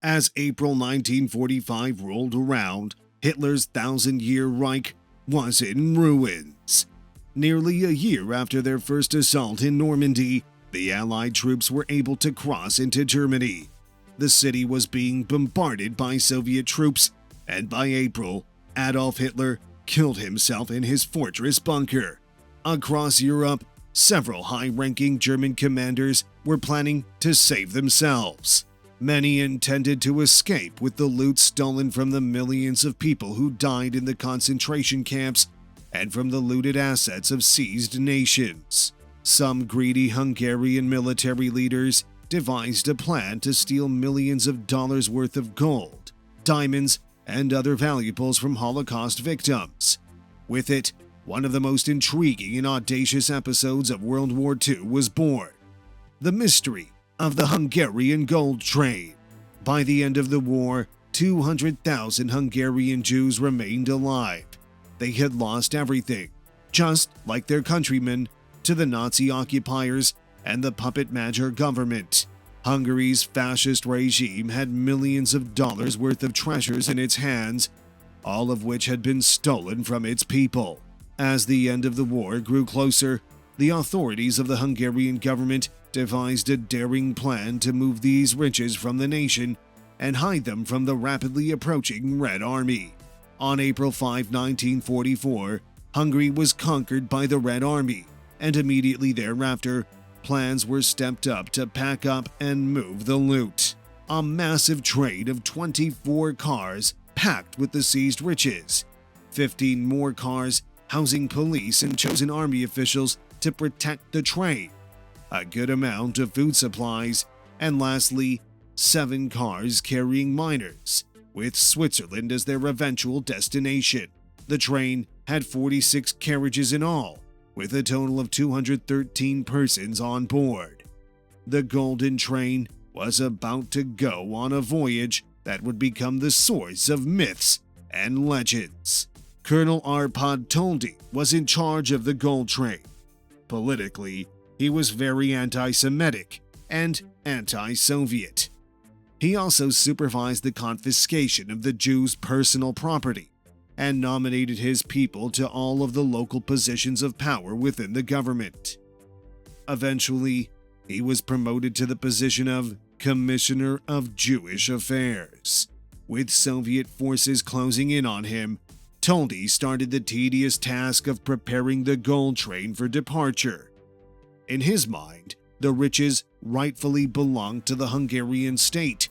As April 1945 rolled around, Hitler's thousand-year Reich was in ruins. Nearly a year after their first assault in Normandy, the Allied troops were able to cross into Germany. The city was being bombarded by Soviet troops, and by April, Adolf Hitler killed himself in his fortress bunker. Across Europe, several high-ranking German commanders were planning to save themselves. Many intended to escape with the loot stolen from the millions of people who died in the concentration camps and from the looted assets of seized nations. Some greedy Hungarian military leaders devised a plan to steal millions of dollars worth of gold, diamonds, and other valuables from Holocaust victims. With it, one of the most intriguing and audacious episodes of World War II was born: the mystery of the Hungarian gold train. By the end of the war, 200,000 Hungarian Jews remained alive. They had lost everything, just like their countrymen, to the Nazi occupiers and the puppet Magyar government. Hungary's fascist regime had millions of dollars worth of treasures in its hands, all of which had been stolen from its people. As the end of the war grew closer, the authorities of the Hungarian government devised a daring plan to move these riches from the nation and hide them from the rapidly approaching Red Army. On April 5, 1944, Hungary was conquered by the Red Army, and immediately thereafter, plans were stepped up to pack up and move the loot. A massive train of 24 cars packed with the seized riches, 15 more cars housing police and chosen army officials to protect the train, a good amount of food supplies, and lastly, 7 cars carrying miners, with Switzerland as their eventual destination. The train had 46 carriages in all, with a total of 213 persons on board. The Golden Train was about to go on a voyage that would become the source of myths and legends. Colonel Arpad Toldy was in charge of the Gold Train. Politically, he was very anti-Semitic and anti-Soviet. He also supervised the confiscation of the Jews' personal property and nominated his people to all of the local positions of power within the government. Eventually, he was promoted to the position of Commissioner of Jewish Affairs. With Soviet forces closing in on him, Toldy started the tedious task of preparing the gold train for departure. In his mind, the riches rightfully belonged to the Hungarian state,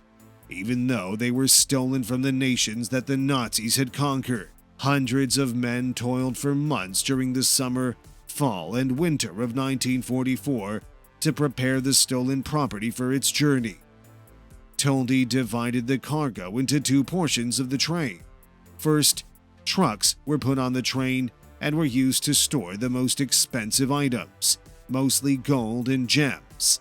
even though they were stolen from the nations that the Nazis had conquered. Hundreds of men toiled for months during the summer, fall, and winter of 1944 to prepare the stolen property for its journey. Toldy divided the cargo into 2 portions of the train. First, trucks were put on the train and were used to store the most expensive items, mostly gold and gems.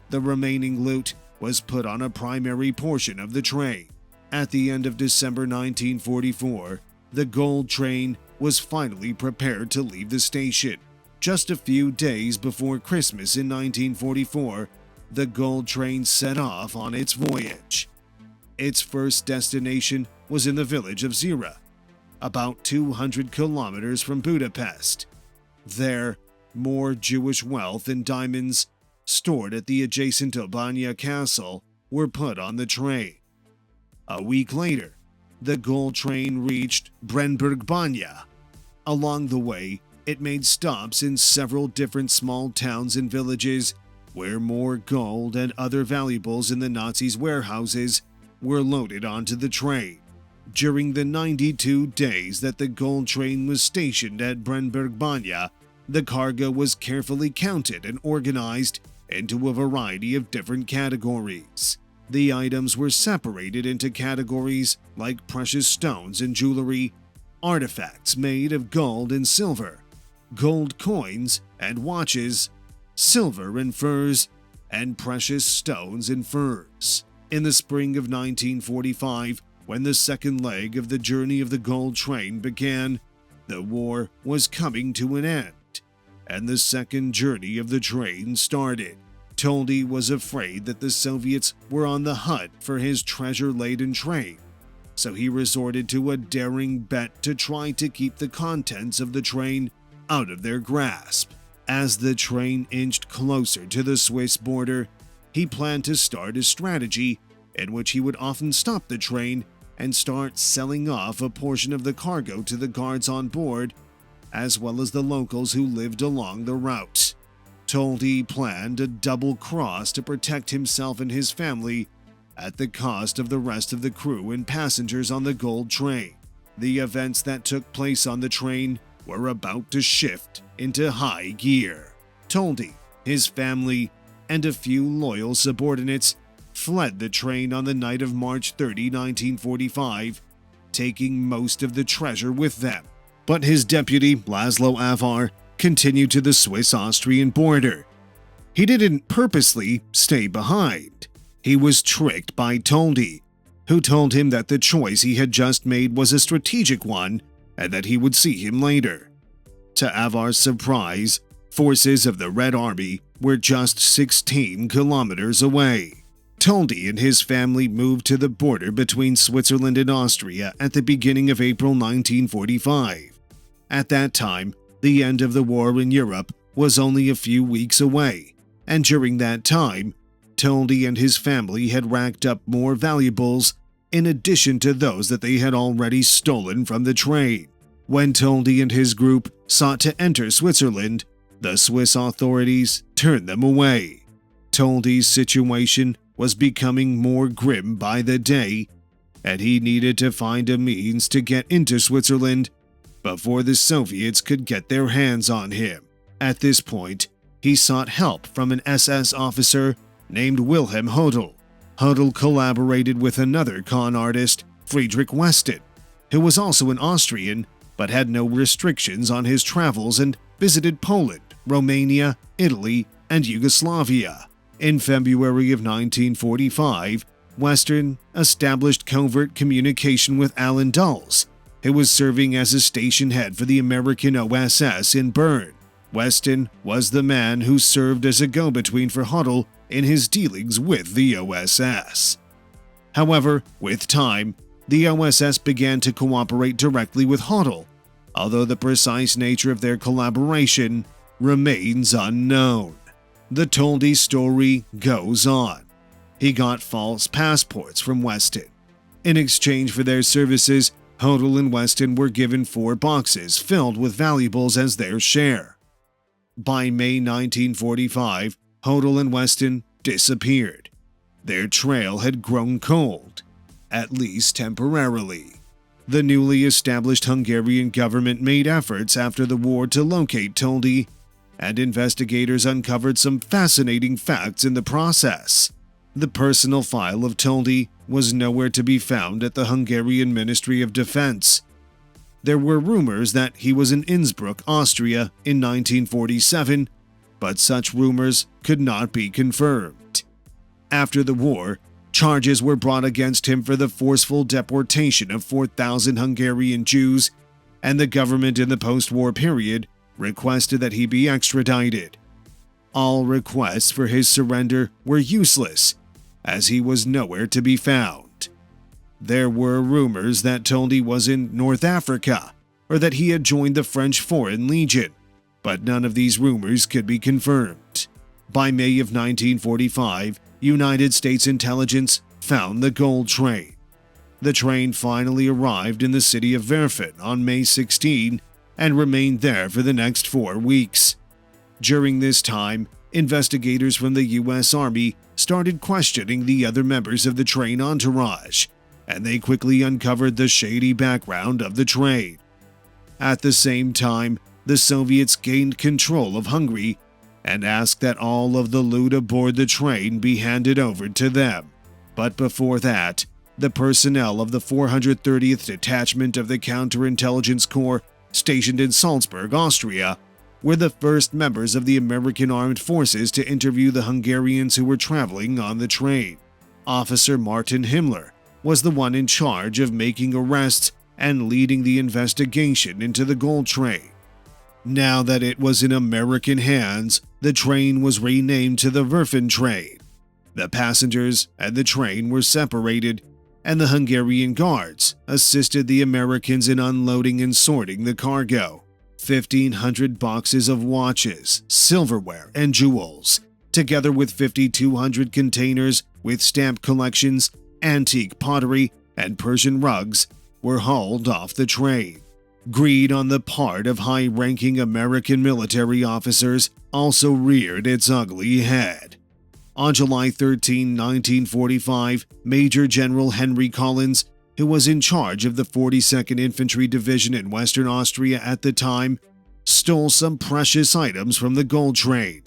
The remaining loot was put on a primary portion of the train. At the end of December 1944, the gold train was finally prepared to leave the station. Just a few days before Christmas in 1944, the gold train set off on its voyage. Its first destination was in the village of Zira, about 200 kilometers from Budapest. There, more Jewish wealth and diamonds stored at the adjacent Obania Castle were put on the train. A week later, the gold train reached Brenberg Banya. Along the way, it made stops in several different small towns and villages where more gold and other valuables in the Nazis' warehouses were loaded onto the train. During the 92 days that the gold train was stationed at Brenberg Banya, the cargo was carefully counted and organized into a variety of different categories. The items were separated into categories like precious stones and jewelry, artifacts made of gold and silver, gold coins and watches, silver and furs, and precious stones and furs. In the spring of 1945, when the second leg of the journey of the gold train began, the war was coming to an end, and the second journey of the train started. Toldy was afraid that the Soviets were on the hunt for his treasure-laden train, so he resorted to a daring bet to try to keep the contents of the train out of their grasp. As the train inched closer to the Swiss border, he planned to start a strategy in which he would often stop the train and start selling off a portion of the cargo to the guards on board, as well as the locals who lived along the route. Toldy planned a double cross to protect himself and his family at the cost of the rest of the crew and passengers on the gold train. The events that took place on the train were about to shift into high gear. Toldy, his family, and a few loyal subordinates fled the train on the night of March 30, 1945, taking most of the treasure with them. But his deputy, Laszlo Avar, continued to the Swiss-Austrian border. He didn't purposely stay behind. He was tricked by Toldy, who told him that the choice he had just made was a strategic one and that he would see him later. To Avar's surprise, forces of the Red Army were just 16 kilometers away. Toldy and his family moved to the border between Switzerland and Austria at the beginning of April 1945. At that time, the end of the war in Europe was only a few weeks away, and during that time, Toldy and his family had racked up more valuables in addition to those that they had already stolen from the train. When Toldy and his group sought to enter Switzerland, the Swiss authorities turned them away. Toldy's situation was becoming more grim by the day, and he needed to find a means to get into Switzerland before the Soviets could get their hands on him. At this point, he sought help from an SS officer named Wilhelm Hodel. Hodel collaborated with another con artist, Friedrich Weston, who was also an Austrian but had no restrictions on his travels and visited Poland, Romania, Italy, and Yugoslavia. In February of 1945, Weston established covert communication with Alan Dulles, who was serving as a station head for the American OSS in Bern. Weston was the man who served as a go-between for Hodel in his dealings with the OSS. However, with time, the OSS began to cooperate directly with Hodel, although the precise nature of their collaboration remains unknown. The Toldy story goes on. He got false passports from Weston. In exchange for their services, Hodel and Weston were given 4 boxes filled with valuables as their share. By May 1945, Hodel and Weston disappeared. Their trail had grown cold, at least temporarily. The newly established Hungarian government made efforts after the war to locate Toldy, and investigators uncovered some fascinating facts in the process. The personal file of Toldy was nowhere to be found at the Hungarian Ministry of Defense. There were rumors that he was in Innsbruck, Austria in 1947, but such rumors could not be confirmed. After the war, charges were brought against him for the forceful deportation of 4,000 Hungarian Jews, and the government in the post-war period requested that he be extradited. All requests for his surrender were useless, as he was nowhere to be found. There were rumors that Toldy was in North Africa, or that he had joined the French Foreign Legion, but none of these rumors could be confirmed. By May of 1945, United States intelligence found the gold train. The train finally arrived in the city of Werfen on May 16 and remained there for the next 4 weeks. During this time, investigators from the U.S. Army started questioning the other members of the train entourage, and they quickly uncovered the shady background of the train. At the same time, the Soviets gained control of Hungary and asked that all of the loot aboard the train be handed over to them. But before that, the personnel of the 430th Detachment of the Counterintelligence Corps, stationed in Salzburg, Austria, were the first members of the American Armed Forces to interview the Hungarians who were traveling on the train. Officer Martin Himmler was the one in charge of making arrests and leading the investigation into the gold train. Now that it was in American hands, The train was renamed to the Werfen train. The passengers and the train were separated, and the Hungarian guards assisted the Americans in unloading and sorting the cargo. 1,500 boxes of watches, silverware, and jewels, together with 5,200 containers with stamp collections, antique pottery, and Persian rugs, were hauled off the train. Greed on the part of high-ranking American military officers also reared its ugly head. On July 13, 1945, Major General Henry Collins, who was in charge of the 42nd Infantry Division in Western Austria at the time, stole some precious items from the gold train.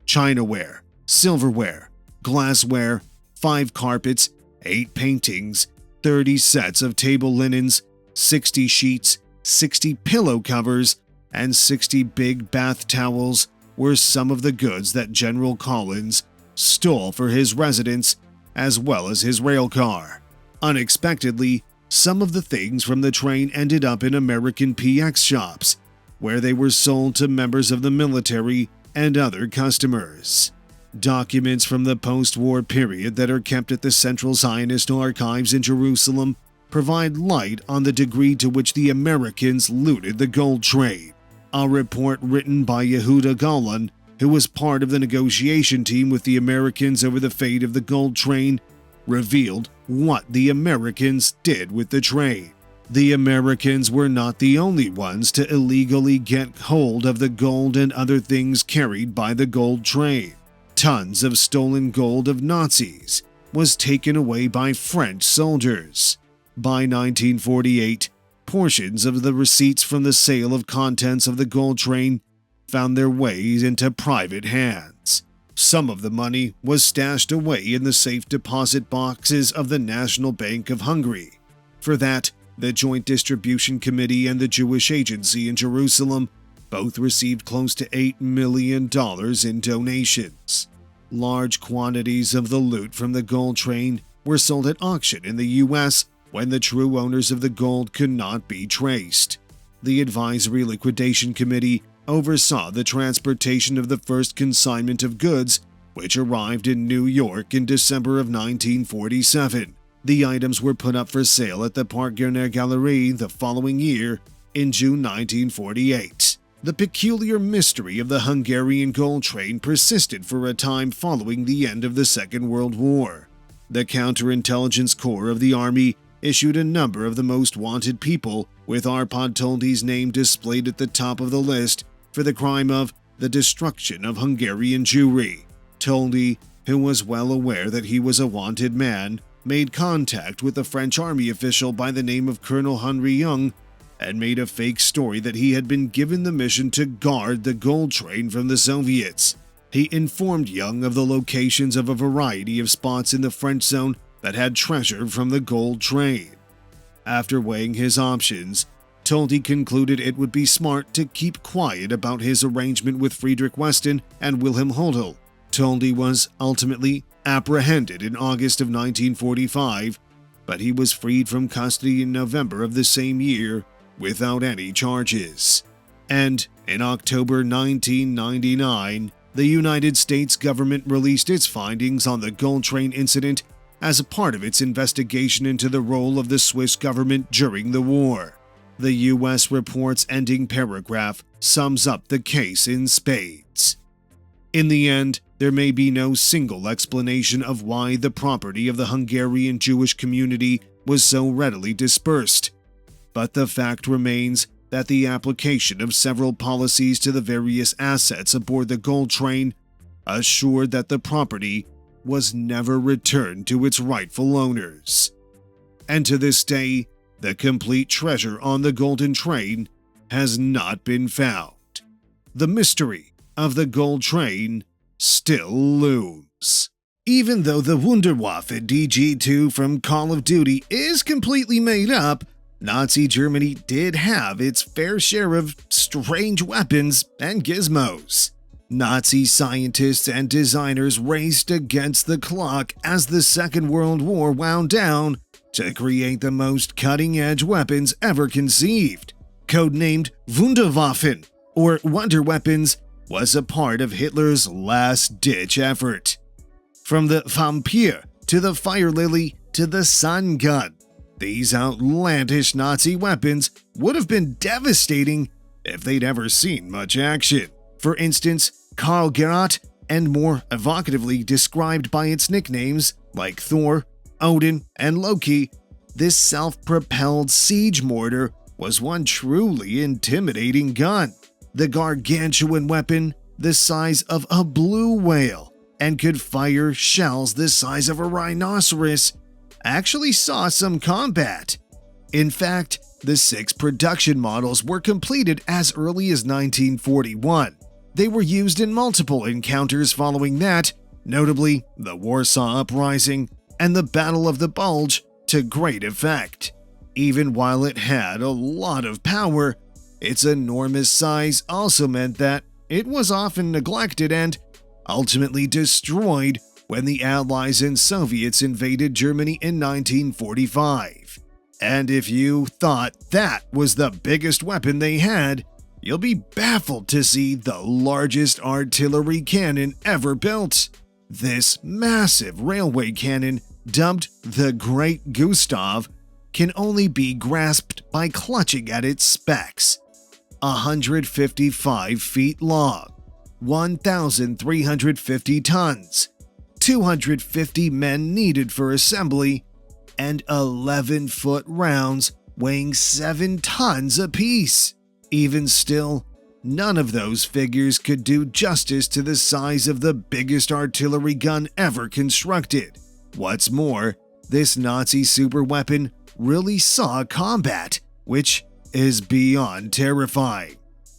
Chinaware, silverware, glassware, 5 carpets, 8 paintings, 30 sets of table linens, 60 sheets, 60 pillow covers, and 60 big bath towels were some of the goods that General Collins stole for his residence as well as his rail car. Unexpectedly, some of the things from the train ended up in American PX shops, where they were sold to members of the military and other customers. Documents from the post-war period that are kept at the Central Zionist Archives in Jerusalem provide light on the degree to which the Americans looted the gold train. A report written by Yehuda Golan, who was part of the negotiation team with the Americans over the fate of the gold train, revealed what the Americans did with the train. The Americans were not the only ones to illegally get hold of the gold and other things carried by the gold train. Tons of stolen gold of Nazis was taken away by French soldiers. By 1948, portions of the receipts from the sale of contents of the gold train found their way into private hands. Some of the money was stashed away in the safe deposit boxes of the National Bank of Hungary. For that, the Joint Distribution Committee and the Jewish Agency in Jerusalem both received close to $8 million in donations. Large quantities of the loot from the gold train were sold at auction in the U.S. when the true owners of the gold could not be traced. The Advisory Liquidation Committee oversaw the transportation of the first consignment of goods, which arrived in New York in December of 1947. The items were put up for sale at the Park Garner Galerie the following year, in June 1948. The peculiar mystery of the Hungarian gold train persisted for a time following the end of the Second World War. The Counterintelligence Corps of the Army issued a number of the most wanted people, with Arpad Toldi's name displayed at the top of the list for the crime of the destruction of Hungarian Jewry. Toldi, who was well aware that he was a wanted man, made contact with a French army official by the name of Colonel Henry Young and made a fake story that he had been given the mission to guard the gold train from the Soviets. He informed Young of the locations of a variety of spots in the French zone that had treasure from the gold train. After weighing his options, Toldi concluded it would be smart to keep quiet about his arrangement with Friedrich Weston and Wilhelm Hodel. Toldi was ultimately apprehended in August of 1945, but he was freed from custody in November of the same year without any charges. And in October 1999, the United States government released its findings on the gold train incident as a part of its investigation into the role of the Swiss government during the war. The U.S. report's ending paragraph sums up the case in spades. In the end, there may be no single explanation of why the property of the Hungarian Jewish community was so readily dispersed, but the fact remains that the application of several policies to the various assets aboard the gold train assured that the property was never returned to its rightful owners. And to this day, the complete treasure on the golden train has not been found. The mystery of the gold train still looms. Even though the Wunderwaffe DG2 from Call of Duty is completely made up, Nazi Germany did have its fair share of strange weapons and gizmos. Nazi scientists and designers raced against the clock as the Second World War wound down to create the most cutting-edge weapons ever conceived. Codenamed Wunderwaffen, or Wonder Weapons, was a part of Hitler's last-ditch effort. From the Vampir to the Fire Lily to the Sun Gun, these outlandish Nazi weapons would have been devastating if they'd ever seen much action. For instance, Karl Gerhardt, and more evocatively described by its nicknames like Thor, Odin, and Loki, this self-propelled siege mortar was one truly intimidating gun. The gargantuan weapon, the size of a blue whale, and could fire shells the size of a rhinoceros, actually saw some combat. In fact, the 6 production models were completed as early as 1941. They were used in multiple encounters following that, notably the Warsaw Uprising and the Battle of the Bulge, to great effect. Even while it had a lot of power, its enormous size also meant that it was often neglected and ultimately destroyed when the Allies and Soviets invaded Germany in 1945. And if you thought that was the biggest weapon they had, you'll be baffled to see the largest artillery cannon ever built. This massive railway cannon, dubbed the Great Gustav, can only be grasped by clutching at its specs. 155 feet long, 1,350 tons, 250 men needed for assembly, and 11-foot rounds weighing 7 tons apiece. Even still, none of those figures could do justice to the size of the biggest artillery gun ever constructed. What's more, this Nazi superweapon really saw combat, which is beyond terrifying.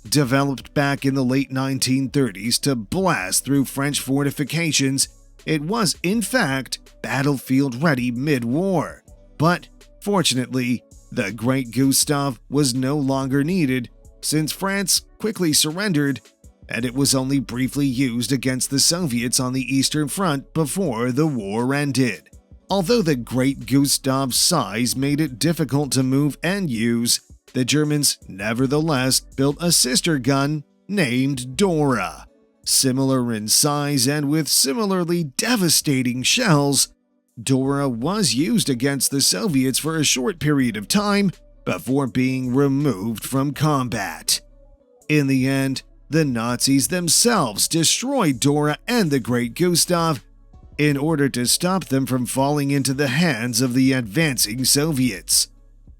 Developed back in the late 1930s to blast through French fortifications, it was in fact battlefield-ready mid-war. But fortunately, the Great Gustav was no longer needed since France quickly surrendered, and it was only briefly used against the Soviets on the Eastern Front before the war ended. Although the Great Gustav's size made it difficult to move and use, the Germans nevertheless built a sister gun named Dora. Similar in size and with similarly devastating shells, Dora was used against the Soviets for a short period of time before being removed from combat. In the end, the Nazis themselves destroyed Dora and the Great Gustav in order to stop them from falling into the hands of the advancing Soviets.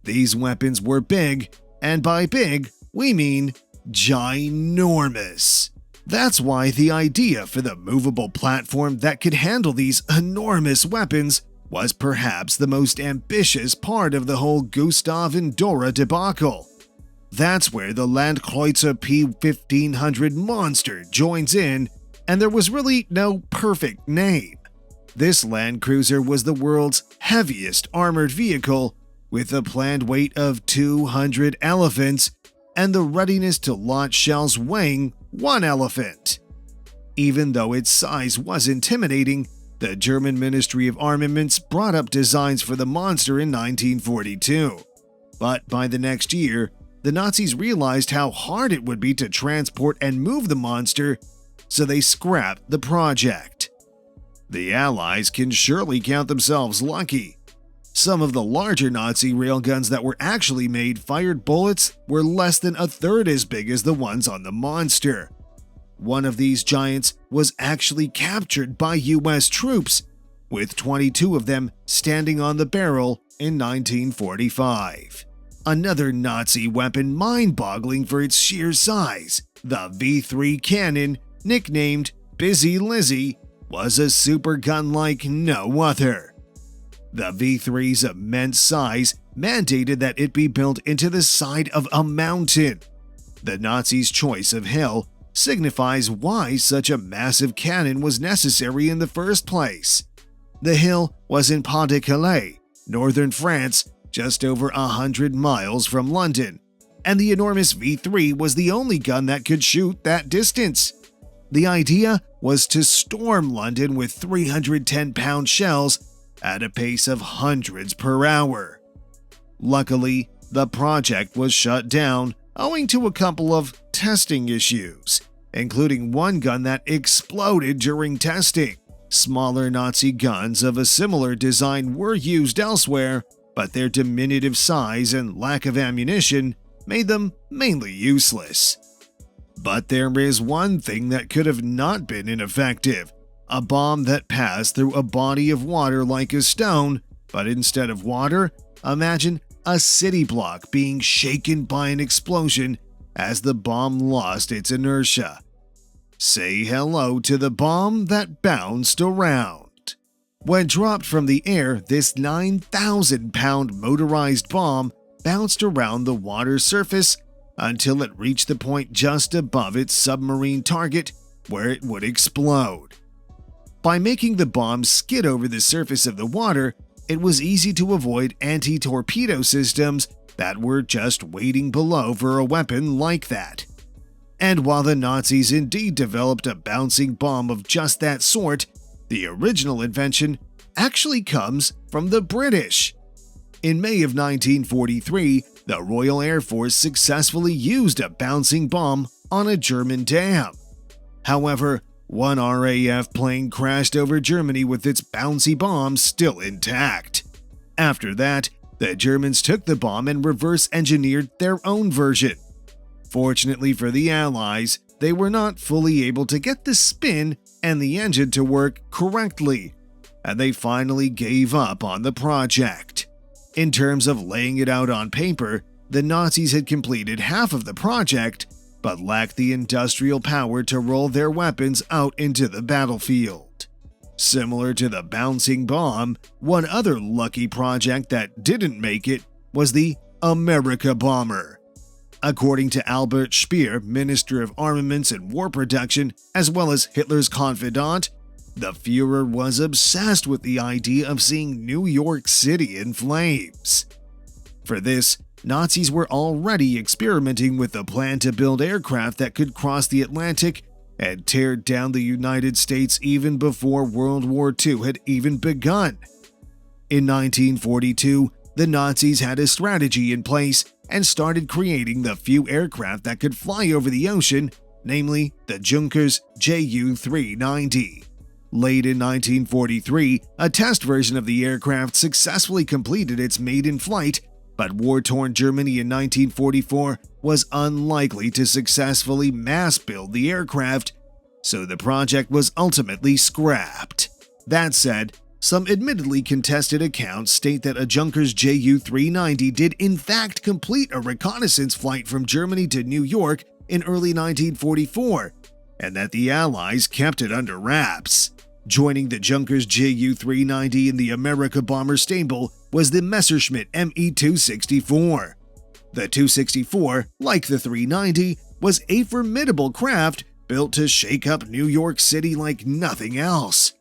These weapons were big, and by big, we mean ginormous. That's why the idea for the movable platform that could handle these enormous weapons was perhaps the most ambitious part of the whole Gustav and Dora debacle. That's where the Landkreuzer P-1500 monster joins in, and there was really no perfect name. This Land Cruiser was the world's heaviest armored vehicle, with a planned weight of 200 elephants and the readiness to launch shells weighing 1 elephant. Even though its size was intimidating, the German Ministry of Armaments brought up designs for the monster in 1942. But by the next year, the Nazis realized how hard it would be to transport and move the monster, so they scrapped the project. The Allies can surely count themselves lucky. Some of the larger Nazi railguns that were actually made fired bullets were less than a third as big as the ones on the monster. One of these giants was actually captured by US troops, with 22 of them standing on the barrel in 1945. Another Nazi weapon mind-boggling for its sheer size, the V3 cannon, nicknamed Busy Lizzie, was a supergun like no other. The V3's immense size mandated that it be built into the side of a mountain. The Nazis' choice of hill signifies why such a massive cannon was necessary in the first place. The hill was in Pas-de-Calais, northern France, just over 100 miles from London, and the enormous V3 was the only gun that could shoot that distance. The idea was to storm London with 310-pound shells at a pace of hundreds per hour. Luckily, the project was shut down owing to a couple of testing issues. including one gun that exploded during testing. Smaller Nazi guns of a similar design were used elsewhere, but their diminutive size and lack of ammunition made them mainly useless. But there is one thing that could have not been ineffective: a bomb that passed through a body of water like a stone, but instead of water, imagine a city block being shaken by an explosion as the bomb lost its inertia. Say hello to the bomb that bounced around. When dropped from the air, this 9,000-pound motorized bomb bounced around the water surface until it reached the point just above its submarine target where it would explode. By making the bomb skid over the surface of the water, it was easy to avoid anti-torpedo systems that were just waiting below for a weapon like that. And while the Nazis indeed developed a bouncing bomb of just that sort, the original invention actually comes from the British. In May of 1943, the Royal Air Force successfully used a bouncing bomb on a German dam. However, one RAF plane crashed over Germany with its bouncy bomb still intact. After that, the Germans took the bomb and reverse-engineered their own version. Fortunately for the Allies, they were not fully able to get the spin and the engine to work correctly, and they finally gave up on the project. In terms of laying it out on paper, the Nazis had completed half of the project, but lacked the industrial power to roll their weapons out into the battlefield. Similar to the bouncing bomb, one other lucky project that didn't make it was the America Bomber. According to Albert Speer, Minister of Armaments and War Production, as well as Hitler's confidant, the Führer was obsessed with the idea of seeing New York City in flames. For this, Nazis were already experimenting with the plan to build aircraft that could cross the Atlantic and tear down the United States even before World War II had even begun. In 1942, the Nazis had a strategy in place and started creating the few aircraft that could fly over the ocean, namely the Junkers Ju-390. Late in 1943, a test version of the aircraft successfully completed its maiden flight, but war-torn Germany in 1944 was unlikely to successfully mass-build the aircraft, so the project was ultimately scrapped. That said, some admittedly contested accounts state that a Junkers Ju-390 did in fact complete a reconnaissance flight from Germany to New York in early 1944, and that the Allies kept it under wraps. Joining the Junkers Ju-390 in the America Bomber stable was the Messerschmitt Me-264. The 264, like the 390, was a formidable craft built to shake up New York City like nothing else.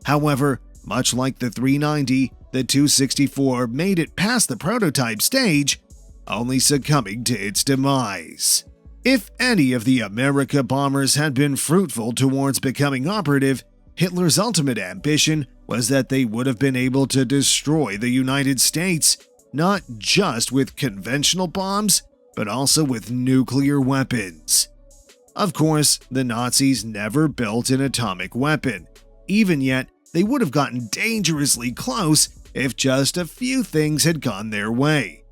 However, much like the 390, the 264 made it past the prototype stage, only succumbing to its demise. If any of the America bombers had been fruitful towards becoming operative, Hitler's ultimate ambition was that they would have been able to destroy the United States, not just with conventional bombs, but also with nuclear weapons. Of course, the Nazis never built an atomic weapon. Even yet, they would have gotten dangerously close if just a few things had gone their way.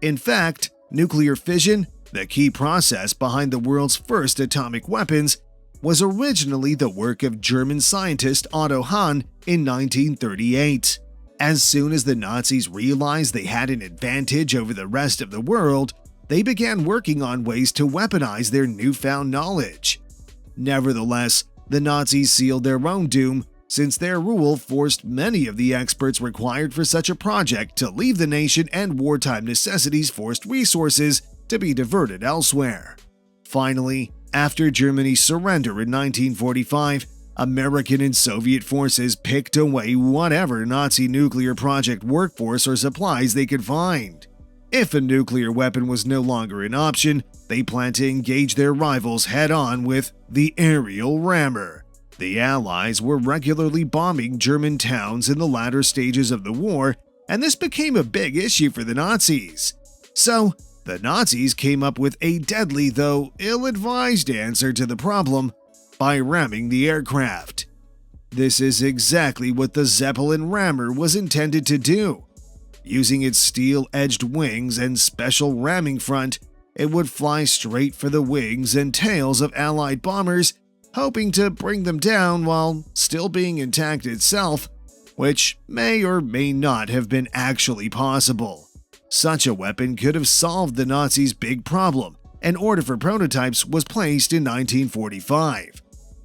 In fact, nuclear fission, the key process behind the world's first atomic weapons, was originally the work of German scientist Otto Hahn in 1938. As soon as the Nazis realized they had an advantage over the rest of the world, they began working on ways to weaponize their newfound knowledge. Nevertheless, the Nazis sealed their own doom, since their rule forced many of the experts required for such a project to leave the nation and wartime necessities forced resources to be diverted elsewhere. Finally, after Germany's surrender in 1945, American and Soviet forces picked away whatever Nazi nuclear project workforce or supplies they could find. If a nuclear weapon was no longer an option, they planned to engage their rivals head-on with the aerial rammer. The Allies were regularly bombing German towns in the latter stages of the war, and this became a big issue for the Nazis. So, The Nazis came up with a deadly, though ill-advised answer to the problem by ramming the aircraft. This is exactly what the Zeppelin rammer was intended to do. Using its steel-edged wings and special ramming front, it would fly straight for the wings and tails of Allied bombers, hoping to bring them down while still being intact itself, which may or may not have been actually possible. Such a weapon could have solved the Nazis' big problem. An order for prototypes was placed in 1945.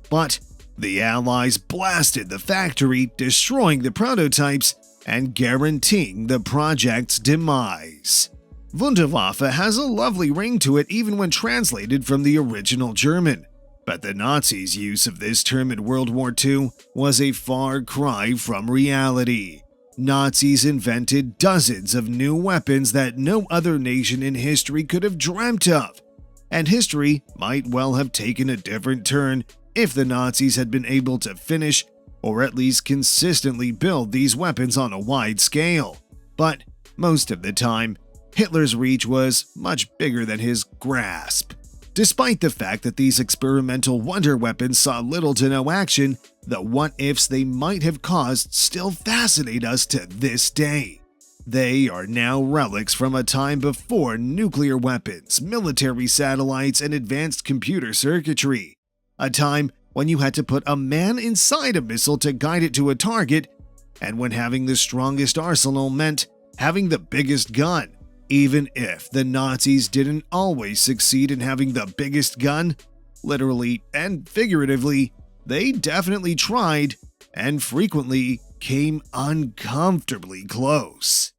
But the Allies blasted the factory, destroying the prototypes and guaranteeing the project's demise. Wunderwaffe has a lovely ring to it even when translated from the original German, but the Nazis' use of this term in World War II was a far cry from reality. Nazis invented dozens of new weapons that no other nation in history could have dreamt of, and history might well have taken a different turn if the Nazis had been able to finish or at least consistently build these weapons on a wide scale. But most of the time, Hitler's reach was much bigger than his grasp. Despite the fact that these experimental wonder weapons saw little to no action, the what-ifs they might have caused still fascinate us to this day. They are now relics from a time before nuclear weapons, military satellites, and advanced computer circuitry. A time when you had to put a man inside a missile to guide it to a target, and when having the strongest arsenal meant having the biggest gun. Even if the Nazis didn't always succeed in having the biggest gun, literally and figuratively, they definitely tried and frequently came uncomfortably close.